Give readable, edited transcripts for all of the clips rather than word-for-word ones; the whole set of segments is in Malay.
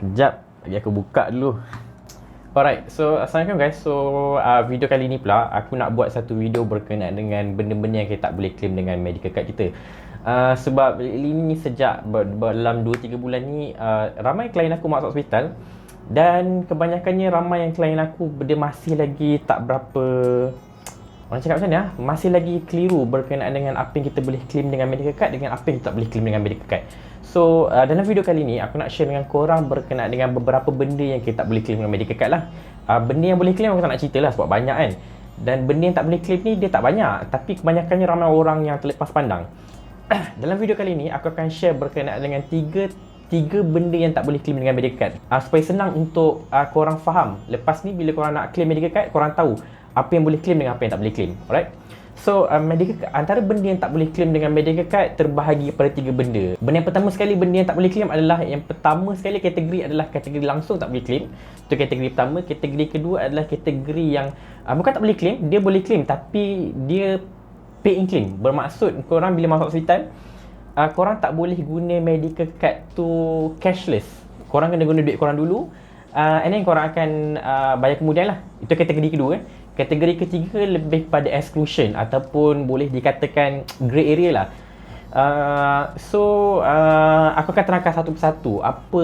Sekejap, lagi aku buka dulu. Alright, so Assalamualaikum guys. So video kali ni pula aku nak buat satu video berkenaan dengan benda-benda yang kita tak boleh claim dengan medical card kita. Sebab ini sejak dalam 2-3 bulan ni ramai klien aku masuk hospital, dan kebanyakannya ramai yang klien aku dia masih lagi tak berapa, orang cakap macam ni masih lagi keliru berkenaan dengan apa yang kita boleh claim dengan medical card dengan apa yang kita tak boleh claim dengan medical card. So dalam video kali ni aku nak share dengan korang berkenaan dengan beberapa benda yang kita tak boleh claim dengan medical card lah. Benda yang boleh claim aku tak nak cerita lah sebab banyak kan. Dan benda yang tak boleh claim ni dia tak banyak, tapi kebanyakannya ramai orang yang terlepas pandang. Dalam video kali ni aku akan share berkenaan dengan tiga benda yang tak boleh claim dengan medical card, supaya senang untuk korang faham. Lepas ni bila korang nak claim medical card, korang tahu apa yang boleh claim dengan apa yang tak boleh claim. Alright. So antara benda yang tak boleh claim dengan medical card terbahagi pada 3 benda. Benda yang pertama sekali, benda yang tak boleh claim adalah, yang pertama sekali kategori adalah kategori langsung tak boleh claim. Itu kategori pertama. Kategori kedua adalah kategori yang bukan tak boleh claim, dia boleh claim tapi dia pay in claim. Bermaksud korang bila masuk hospital, korang tak boleh guna medical card tu cashless. Korang kena guna duit korang dulu, and then korang akan bayar kemudian lah. Itu kategori kedua. Kategori ketiga lebih pada exclusion ataupun boleh dikatakan grey area lah. Aku akan terangkan satu persatu apa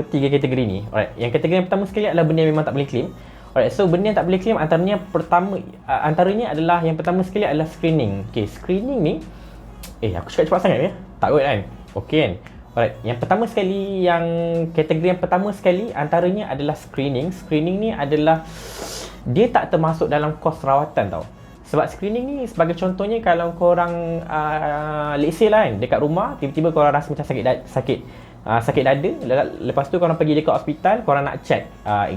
3 kategori ni. Alright. Yang kategori yang pertama sekali adalah benda yang memang tak boleh claim. Alright, so benda yang tak boleh claim antaranya adalah, yang pertama sekali adalah screening. Okay, screening ni aku cakap cepat sangat ya? Tak kot kan? Okay kan? Alright, yang pertama sekali, kategori yang pertama sekali antaranya adalah screening. Screening ni adalah dia tak termasuk dalam kos rawatan tau. Sebab screening ni sebagai contohnya, kalau korang let's say lah kan, dekat rumah tiba-tiba korang rasa macam sakit dada, lepas tu korang pergi dekat hospital, korang nak check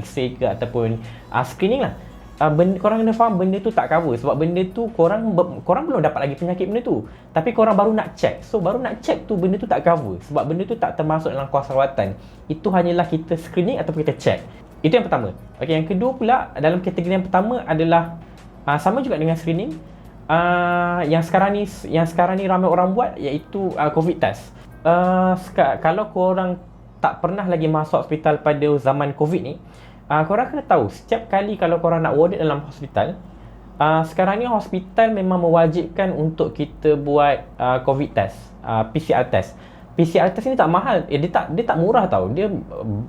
X-ray ke ataupun screening lah. Korang kena faham benda tu tak cover. Sebab benda tu korang belum dapat lagi penyakit benda tu, tapi korang baru nak check. So baru nak check tu benda tu tak cover, sebab benda tu tak termasuk dalam kos rawatan. Itu hanyalah kita screening ataupun kita check. Itu yang pertama. Okey, yang kedua pula dalam kategori yang pertama adalah sama juga dengan screening, yang sekarang ni ramai orang buat, iaitu COVID test. Kalau korang tak pernah lagi masuk hospital pada zaman COVID ni, korang kena tahu setiap kali kalau korang nak warded dalam hospital, sekarang ni hospital memang mewajibkan untuk kita buat COVID test, PCR test. PCR test ni tak mahal, dia tak murah tau, dia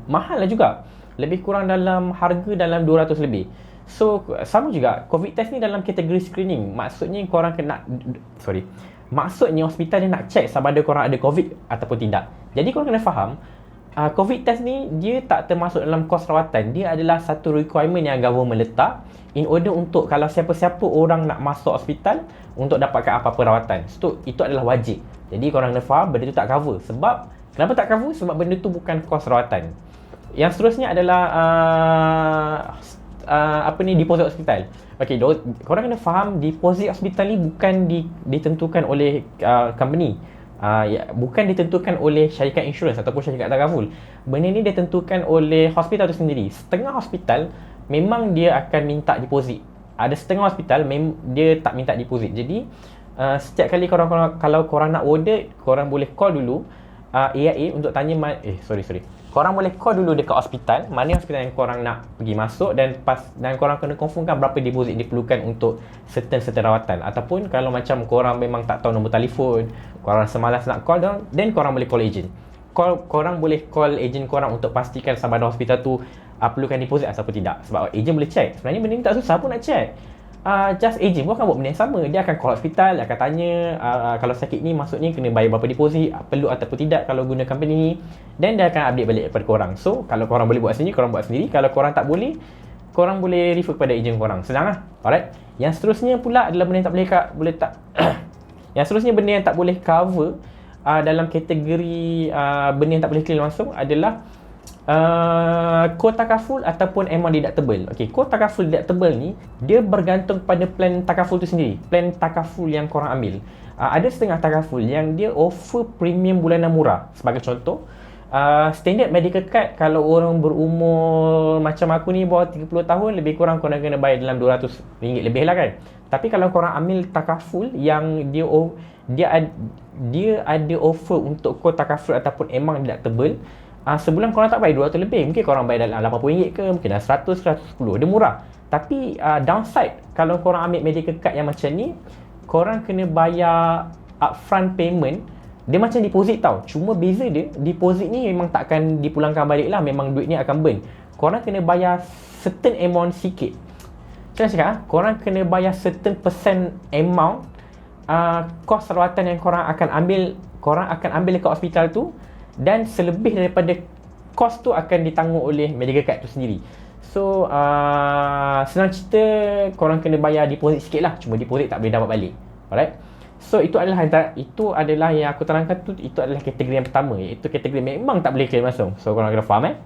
mahal lah juga. Lebih kurang dalam harga dalam 200 lebih. So sama juga COVID test ni dalam kategori screening. Maksudnya hospital dia nak check sama ada korang ada COVID ataupun tidak. Jadi korang kena faham, COVID test ni dia tak termasuk dalam kos rawatan. Dia adalah satu requirement yang government letak in order untuk kalau siapa-siapa orang nak masuk hospital untuk dapatkan apa-apa rawatan. So itu adalah wajib. Jadi korang kena faham benda tu tak cover. Sebab kenapa tak cover? Sebab benda tu bukan kos rawatan. Yang seterusnya adalah deposit hospital. Okey, korang kena faham deposit hospital ni bukan ditentukan oleh company. Bukan ditentukan oleh syarikat insurans ataupun syarikat takaful. Benda ni ditentukan oleh hospital tu sendiri. Setengah hospital memang dia akan minta deposit. Ada setengah hospital dia tak minta deposit. Jadi setiap kali kalau korang nak order, korang boleh call dulu AIA untuk tanya korang boleh call dulu dekat hospital, mana hospital yang korang nak pergi masuk, dan korang kena confirmkan berapa deposit diperlukan untuk certain rawatan. Ataupun kalau macam korang memang tak tahu nombor telefon, korang rasa malas nak call down, then korang boleh call agent. Korang boleh call agent korang untuk pastikan sama ada hospital tu perlukan deposit ataupun tidak. Sebab agent boleh check. Sebenarnya benda ni tak susah pun nak check. Just agent pun akan buat benda yang sama. Dia akan call hospital, dia akan tanya kalau sakit ni maksudnya kena bayar berapa deposit, perlu ataupun tidak kalau guna company ni, dan dia akan update balik kepada korang. So kalau korang boleh buat sendiri, korang buat sendiri. Kalau korang tak boleh, korang boleh refer kepada agent korang. Senang lah. Alright. Yang seterusnya pula adalah benda yang tak boleh yang seterusnya benda yang tak boleh cover dalam kategori benda yang tak boleh claim langsung adalah kod takaful ataupun amount deductible. Okey, kod takaful deductible ni dia bergantung pada plan takaful tu sendiri. Plan takaful yang korang ambil. Ada setengah takaful yang dia offer premium bulanan murah. Sebagai contoh, standard medical card kalau orang berumur macam aku ni bawah 30 tahun, lebih kurang korang kena bayar dalam RM200 lebih lah kan. Tapi kalau korang ambil takaful yang dia ada offer untuk kod takaful ataupun amount deductible, sebulan korang tak bayar 200 lebih, mungkin korang bayar dalam RM80 ke, mungkin dah 100, 110, dia murah. Tapi downside kalau korang ambil medical card yang macam ni, korang kena bayar upfront payment. Dia macam deposit tau, cuma beza dia, deposit ni memang takkan dipulangkan balik lah, memang duit ni akan burn. Korang kena bayar certain amount sikit. Macam mana cakap, korang kena bayar certain percent amount kos rawatan yang korang akan ambil dekat hospital tu, dan selebih daripada kos tu akan ditanggung oleh medical card tu sendiri. So senang cerita, korang kena bayar deposit sikit lah, cuma deposit tak boleh dapat balik. Alright. So itu adalah yang aku terangkan tu, itu adalah kategori yang pertama, iaitu kategori memang tak boleh claim langsung. So korang kena faham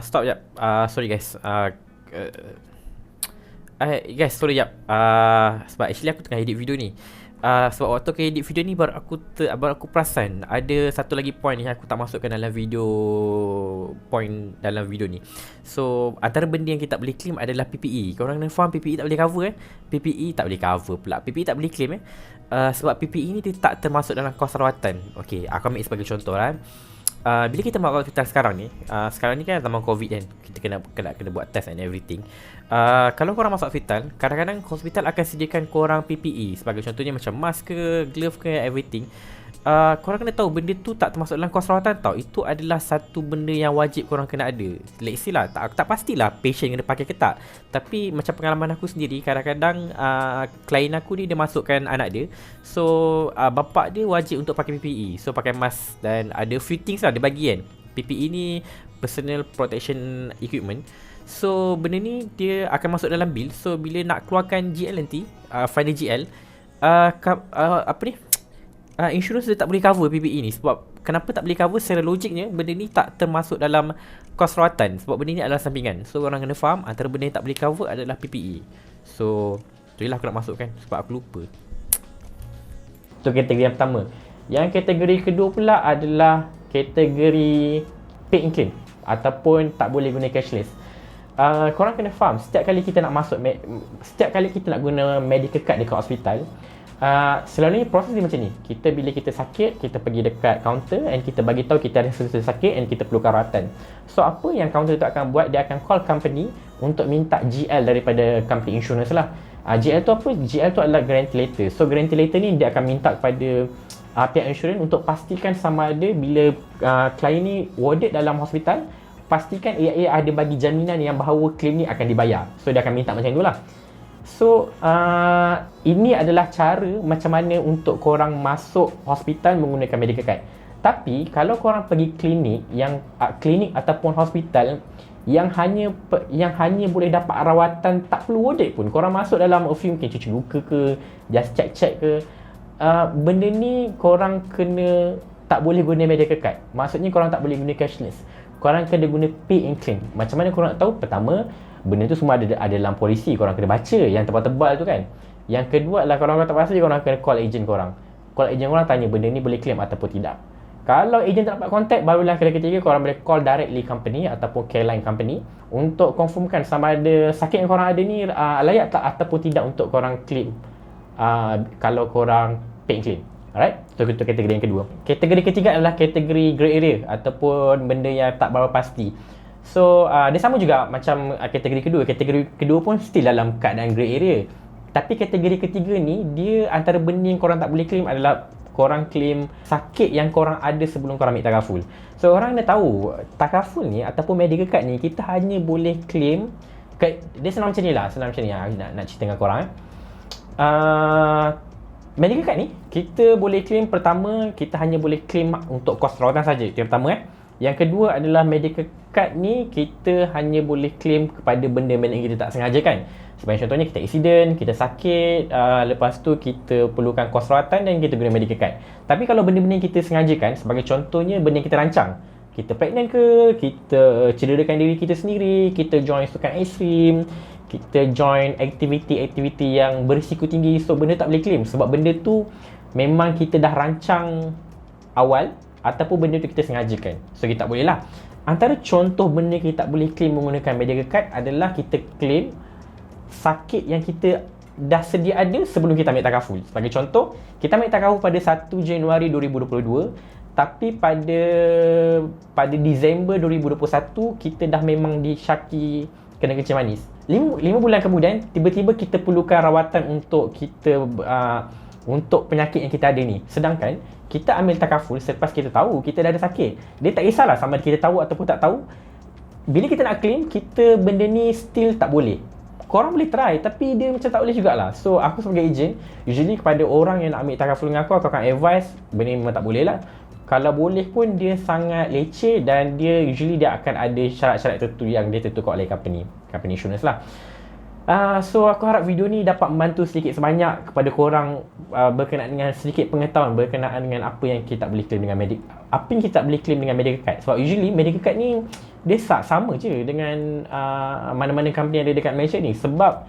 stop jap. Sorry guys. Guys, sorry jap. Sebab actually aku tengah edit video ni. Sebab waktu aku edit video ni baru aku perasan ada satu lagi point yang aku tak masukkan dalam video ni. So antara benda yang kita tak boleh claim adalah PPE. Korang kena faham, PPE tak boleh cover PPE tak boleh cover pula. PPE tak boleh claim sebab PPE ni dia tak termasuk dalam kos rawatan. Okay, aku ambil sebagai contoh lah. Bila kita masuk hospital sekarang ni kan zaman COVID kan, kita kena buat test and everything. Kalau korang masuk hospital, kadang-kadang hospital akan sediakan korang PPE, sebagai contohnya macam mask ke, glove ke, everything. Korang kena tahu benda tu tak termasuk dalam kos rawatan tau. Itu adalah satu benda yang wajib korang kena ada. Let's say lah, tak pastilah patient kena pakai ke tak, tapi macam pengalaman aku sendiri, kadang-kadang klien aku ni dia masukkan anak dia. So bapak dia wajib untuk pakai PPE. So pakai mask dan ada few things lah dia bagi kan. PPE ni personal protection equipment. So benda ni dia akan masuk dalam bil. So bila nak keluarkan GL nanti, final GL, insurans dia tak boleh cover PPE ni. Sebab kenapa tak boleh cover? Secara logiknya benda ni tak termasuk dalam kos rawatan, sebab benda ni adalah sampingan. So orang kena faham, antara benda yang tak boleh cover adalah PPE. So tu je lah aku nak masukkan, sebab aku lupa. Itu kategori yang pertama. Yang kategori kedua pula adalah kategori pay in claim, ataupun tak boleh guna cashless. Korang kena faham, setiap kali kita nak guna medical card dekat hospital, selalunya proses dia macam ni. Bila kita sakit, kita pergi dekat counter and kita bagi tahu kita ada sesuatu sakit and kita perlukan rawatan. So apa yang counter tu akan buat, dia akan call company untuk minta GL daripada company insurance lah. GL tu apa? GL tu adalah guarantee letter. So guarantee letter ni dia akan minta kepada pihak insurans untuk pastikan sama ada bila klien ni warded dalam hospital, pastikan AIA ada bagi jaminan yang bahawa claim ni akan dibayar. So dia akan minta macam tu lah. So ini adalah cara macam mana untuk korang masuk hospital menggunakan medical card. Tapi kalau korang pergi klinik klinik ataupun hospital yang hanya boleh dapat rawatan, tak perlu warded pun, korang masuk dalam a few, mungkin cuci luka ke, just check ke, benda ni korang kena tak boleh guna medical card. Maksudnya korang tak boleh guna cashless. Korang kena guna pay and claim. Macam mana korang nak tahu? Pertama, benda tu semua ada dalam polisi, korang kena baca yang tebal-tebal tu kan. Yang kedua adalah korang tak pasti, korang kena call agent korang. Call agent korang, tanya benda ni boleh claim ataupun tidak. Kalau agent tak dapat contact, barulah ketiga korang boleh call directly company ataupun careline company untuk confirmkan sama ada sakit yang korang ada ni layak tak ataupun tidak untuk korang claim kalau korang pay and claim. Alright, so itu kategori yang kedua. Kategori ketiga adalah kategori grey area ataupun benda yang tak berapa pasti. So dia sama juga macam kategori kedua. Kategori kedua pun still dalam keadaan grey area. Tapi kategori ketiga ni, dia antara benda yang korang tak boleh claim adalah korang claim sakit yang korang ada sebelum korang ambil takaful. So orang kena tahu, takaful ni ataupun medical card ni kita hanya boleh claim, dia senang macam ni lah, nak cerita dengan korang. Medical card ni kita boleh claim, pertama kita hanya boleh claim untuk kos rawatan saja. Itu yang pertama. Yang kedua adalah medical card ni kita hanya boleh claim kepada benda-benda yang kita tak sengajakan. Sebagai contohnya kita accident, kita sakit, lepas tu kita perlukan kos rawatan dan kita guna medical card. Tapi kalau benda-benda yang kita sengajakan, sebagai contohnya benda yang kita rancang, kita pregnant ke, kita cederakan diri kita sendiri, kita join sukan ekstrim, kita join aktiviti-aktiviti yang berisiko tinggi, so benda tak boleh claim sebab benda tu memang kita dah rancang awal ataupun benda tu kita sengajakan. So kita tak boleh lah. Antara contoh benda kita tak boleh claim menggunakan medical card adalah kita claim sakit yang kita dah sedia ada sebelum kita ambil takaful. Sebagai contoh, kita ambil takaful pada 1 Januari 2022, tapi pada pada Disember 2021 kita dah memang disyaki kena kencing manis. 5 bulan kemudian tiba-tiba kita perlukan rawatan untuk kita untuk penyakit yang kita ada ni. Sedangkan kita ambil takaful selepas kita tahu kita dah ada sakit. Dia tak kisahlah sama ada kita tahu ataupun tak tahu. Bila kita nak claim, kita benda ni still tak boleh. Korang boleh try tapi dia macam tak boleh jugalah. So aku sebagai agent, usually kepada orang yang nak ambil takaful dengan aku akan advise benda ni memang tak boleh lah. Kalau boleh pun dia sangat leceh dan dia usually dia akan ada syarat-syarat tertentu yang dia tentukan oleh company insurance lah. So aku harap video ni dapat membantu sedikit sebanyak kepada korang berkenaan dengan sedikit pengetahuan berkenaan dengan apa yang kita boleh claim dengan apa yang kita boleh claim dengan medical card. Sebab usually medical card ni dia sama je dengan mana-mana company yang ada dekat Malaysia ni. Sebab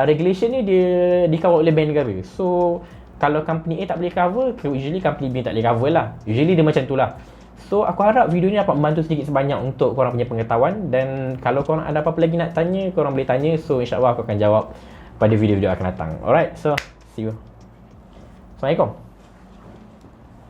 regulation ni dia dikawal oleh bank negara. So kalau company A tak boleh cover, usually company B tak boleh cover lah. Usually dia macam tu lah. So aku harap video ni dapat membantu sedikit sebanyak untuk korang punya pengetahuan. Dan kalau korang ada apa-apa lagi nak tanya, korang boleh tanya. So insyaAllah aku akan jawab pada video-video akan datang. Alright, so see you. Assalamualaikum.